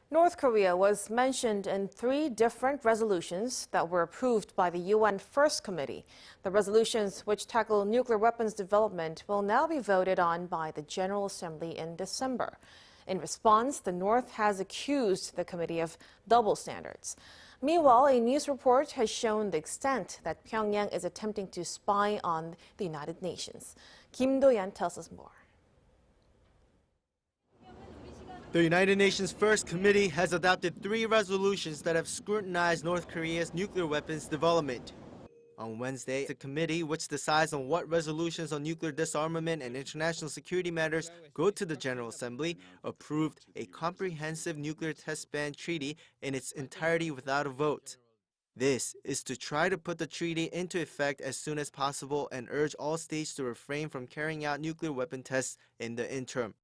North Korea was mentioned in 3 different resolutions that were approved by the UN First Committee. The resolutions, which tackle nuclear weapons development, will now be voted on by the General Assembly in December. In response, the North has accused the committee of double standards. Meanwhile, a news report has shown the extent that Pyongyang is attempting to spy on the United Nations. Do-yeon tells us more. The United Nations First Committee has adopted 3 resolutions that have scrutinized North Korea's nuclear weapons development. On Wednesday, the committee, which decides on what resolutions on nuclear disarmament and international security matters go to the General Assembly, approved a comprehensive nuclear test ban treaty in its entirety without a vote. This is to try to put the treaty into effect as soon as possible and urge all states to refrain from carrying out nuclear weapon tests in the interim.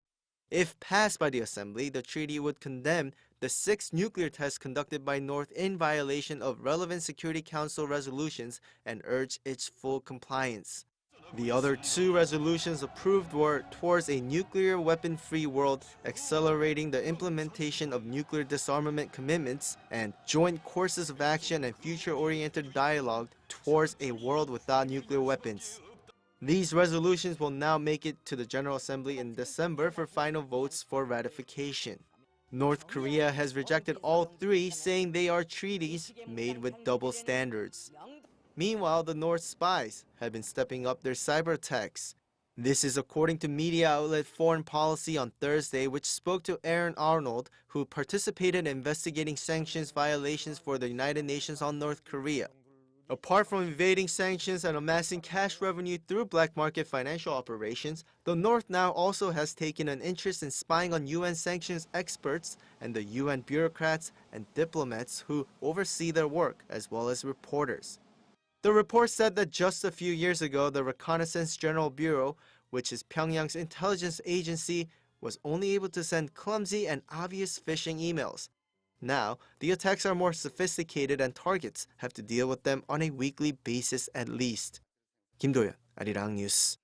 If passed by the Assembly, the treaty would condemn the 6 nuclear tests conducted by North in violation of relevant Security Council resolutions and urge its full compliance. The other 2 resolutions approved were towards a nuclear weapon-free world, accelerating the implementation of nuclear disarmament commitments, and joint courses of action and future-oriented dialogue towards a world without nuclear weapons. These resolutions will now make it to the General Assembly in December for final votes for ratification. North Korea has rejected all 3, saying they are treaties made with double standards. Meanwhile, the North spies have been stepping up their cyber attacks. This is according to media outlet Foreign Policy on Thursday, which spoke to Aaron Arnold, who participated in investigating sanctions violations for the United Nations on North Korea. Apart from evading sanctions and amassing cash revenue through black market financial operations, the North now also has taken an interest in spying on UN sanctions experts and the UN bureaucrats and diplomats who oversee their work, as well as reporters. The report said that just a few years ago, the Reconnaissance General Bureau, which is Pyongyang's intelligence agency, was only able to send clumsy and obvious phishing emails. Now, the attacks are more sophisticated and targets have to deal with them on a weekly basis at least. Do-yeon, Arirang News.